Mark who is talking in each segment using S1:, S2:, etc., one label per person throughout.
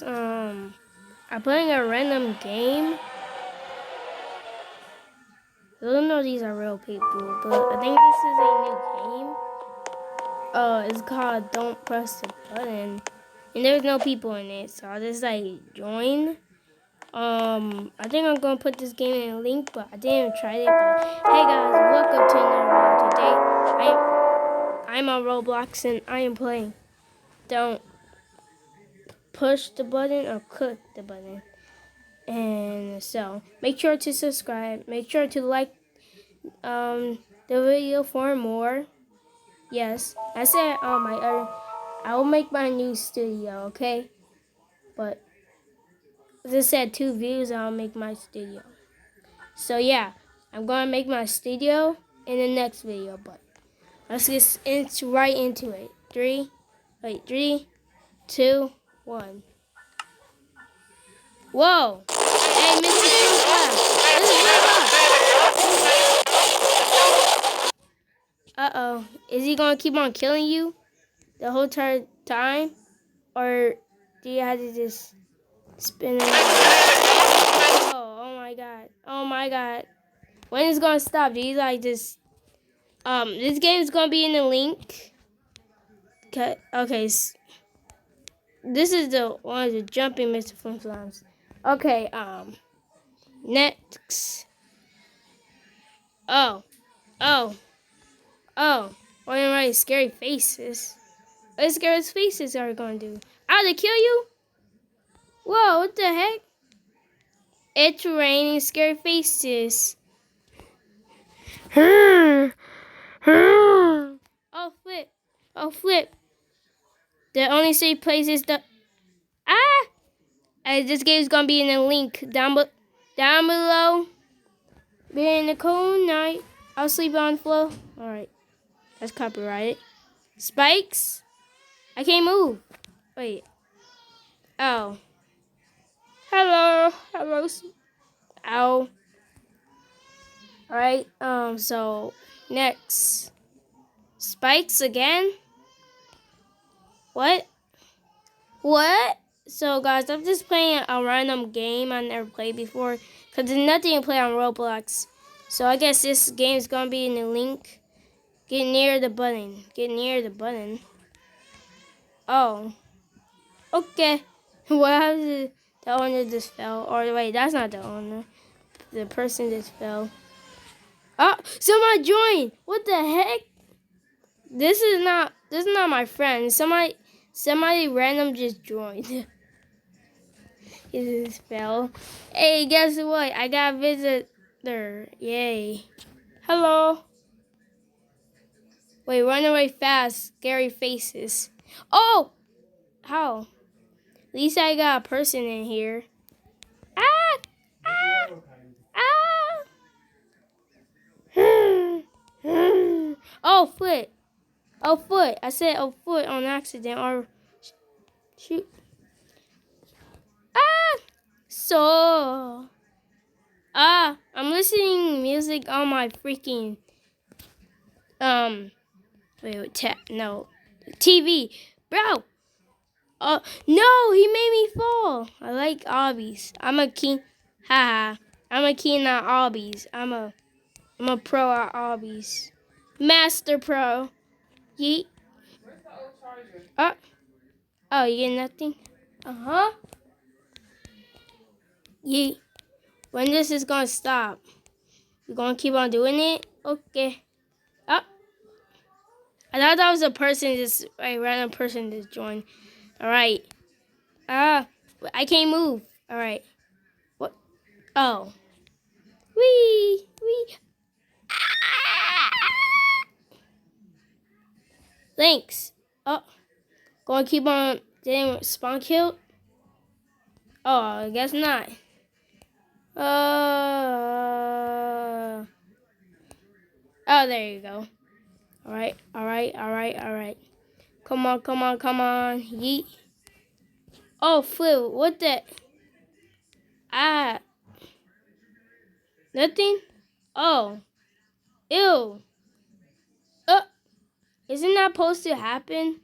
S1: I'm playing a random game. I don't know these are real people, but I think this is a new game. It's called Don't Press the Button. And there's no people in it, so I'll just join. I think I'm gonna put this game in a link, but I didn't try it. But hey guys, welcome to another video. Today I'm on Roblox and I am playing Don't Push the Button or Click the Button. And so make sure to subscribe, make sure to like the video for more. Yes, I said I will make my new studio, okay? But as I said, 2 views, I'll make my studio. So yeah, I'm gonna make my studio in the next video. But let's get right into it. 3, 2, 1. Whoa! Hey, Mr. Uh-oh. Is he gonna keep on killing you the whole time? Or do you have to just spin it? Oh my god. Oh my god. When is it gonna stop? Do you just this game is gonna be in the link. Okay, this is the one of the jumping Mr. Flimflams. Okay, next. Oh. What am I? Scary faces. What scary faces are gonna do? Oh, they kill you? Whoa, what the heck? It's raining scary faces. Oh, flip. Oh, flip. The only safe place is the... this game is gonna be in the link down below. Be in the cold night. I'll sleep on the floor. Alright. That's copyrighted. Spikes? I can't move. Wait. Oh. Hello. Ow. Alright. So next. Spikes again? What? So guys, I'm just playing a random game I never played before. Because there's nothing to play on Roblox. So I guess this game is going to be in the link. Get near the button. Oh. Okay. What happened? The owner just fell. Or wait, that's not the owner. The person just fell. Oh, somebody joined. What the heck? This is not my friend. Somebody random just joined. He just fell. Hey, guess what? I got a visitor. Yay. Hello. Wait, run away fast. Scary faces. Oh! How? At least I got a person in here. Ah! Oh, foot. Oh, foot. I said oh, foot on accident. Or shoot. So. I'm listening music on my freaking no TV, bro. No, he made me fall. I like obbies. I'm a king. Haha. I'm a king at obbies. I'm a pro at obbies. Master pro. Yeet.
S2: Where's the old charger?
S1: Oh, you get nothing? Uh-huh. Yeet. When this is gonna stop? You gonna keep on doing it? Okay. Oh. I thought that was a random person just joined. Alright. I can't move. Alright. What? Oh. Wee. Thanks. Oh. Gonna keep on getting spawn killed? Oh, I guess not. Oh, there you go. Alright. Come on. Yeet. Oh, Flu, what the? Nothing? Oh. Ew. Isn't that supposed to happen?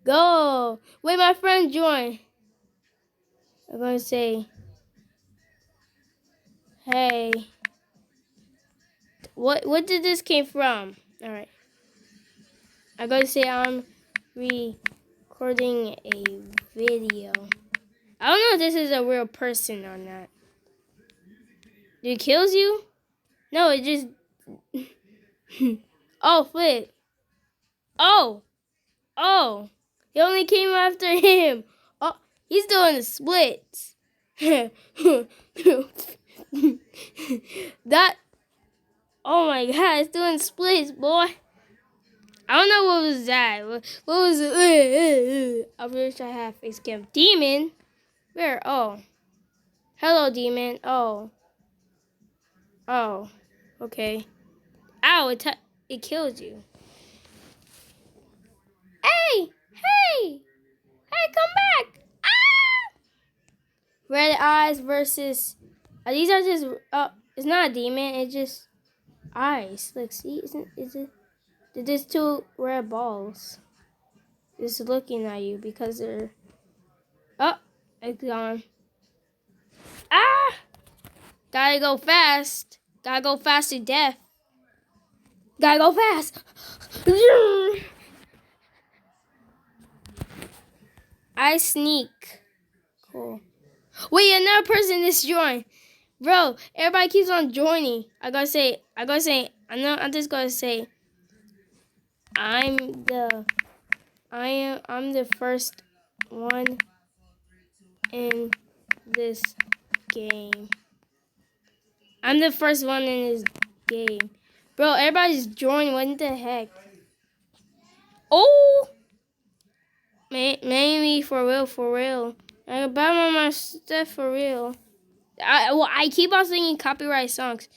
S1: Go. Wait, my friend joined. I'm gonna say, hey. What did this came from? All right. I'm gonna say I'm recording a video. I don't know if this is a real person or not. It kills you? No, it just. Oh, flip. Oh. Oh. He only came after him. Oh, he's doing the splits. That. Oh my God, it's doing splits, boy. I don't know what was that. What was it? I wish I had face cam. Demon? Where? Oh. Hello, demon. Oh. Oh. Okay. Ow, it kills you. Hey! Hey! Hey, come back! Ah! Red eyes versus... these are just... it's not a demon. It's just eyes. Look, see? Is it... They're just two red balls. Just looking at you because they're... Oh! It's gone. Ah! Gotta go fast. Gotta go fast to death. Gotta go fast. I sneak. Cool. Wait, another person is joined. Bro, everybody keeps on joining. I'm just gonna say, I'm the first one in this game. I'm the first one in this game. Bro, everybody's joining. What the heck? Oh! Maybe for real. I buy my stuff for real. I keep on singing copyright songs.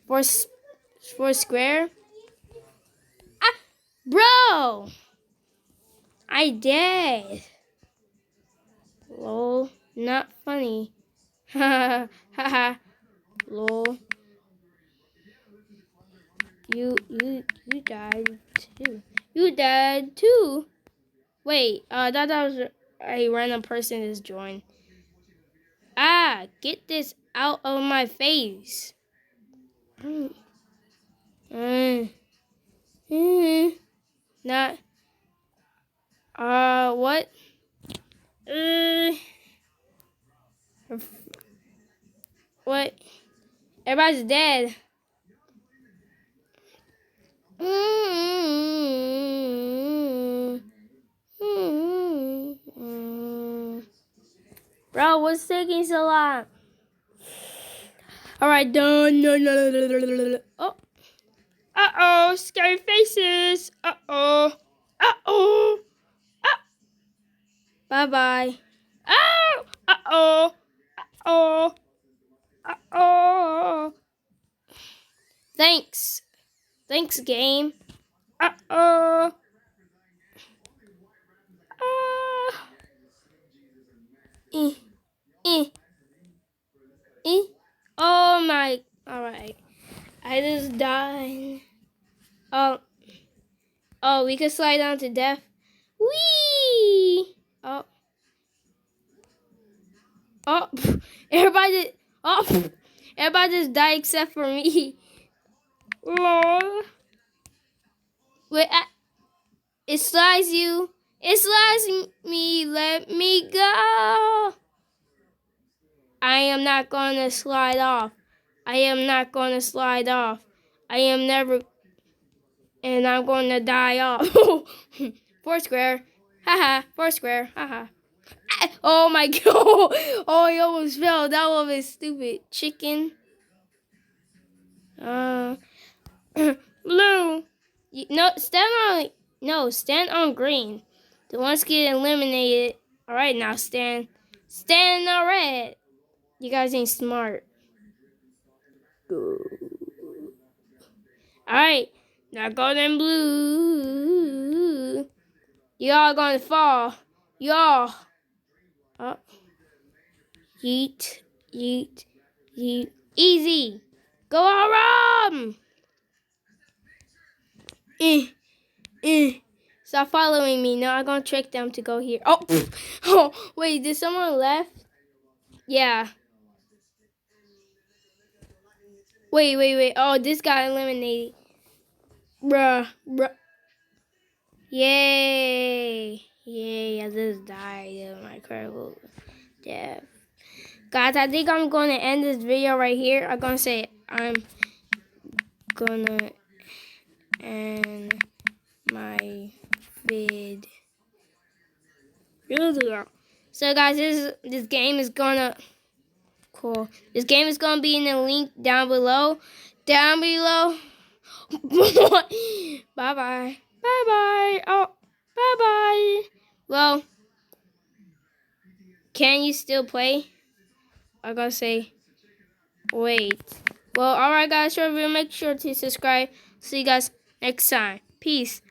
S1: For Square. Ah, bro! I did. Lol, not funny. Ha ha ha. Lol. You died too. You died too. Wait, that was a random person is joined. Ah, get this out of my face. Not. What? What? Everybody's dead. Bro, what's taking so long? Alright, done. No. Oh. Uh-oh, scary faces. Uh-oh. Uh-oh. Bye-bye. Oh! Uh-oh. Uh-oh. Uh-oh. Thanks. Thanks, game. Uh-oh. Oh my. Alright. I just died. Oh, we could slide down to death. Whee! Oh. Everybody. Everybody just died except for me. Lol. Wait, it slides you. It slides me. Let me go. I am not going to slide off. I am not going to slide off. I am never. And I'm going to die off. Foursquare. Haha. Foursquare. Haha. Oh my God. Oh, he almost fell. That one was stupid. Chicken. Blue. Stand on green. The ones get eliminated. All right, now stand on red. You guys ain't smart. All right, now golden blue. Y'all gonna fall. Y'all. Oh. Yeet. Easy. Go Aram. Stop following me. No, I'm gonna trick them to go here. Oh, oh, wait, did someone left? Yeah. Wait. Oh, this got eliminated. Bruh. Yay. I just died of my incredible death. Guys, I think I'm gonna end this video right here. I'm gonna say I'm gonna end my vid. So guys, this game is gonna cool. This game is gonna be in the link down below. Bye bye. Oh, bye bye. Well, can you still play? I'm gonna say wait. Well, alright guys, so make sure to subscribe. See you guys next time. Peace.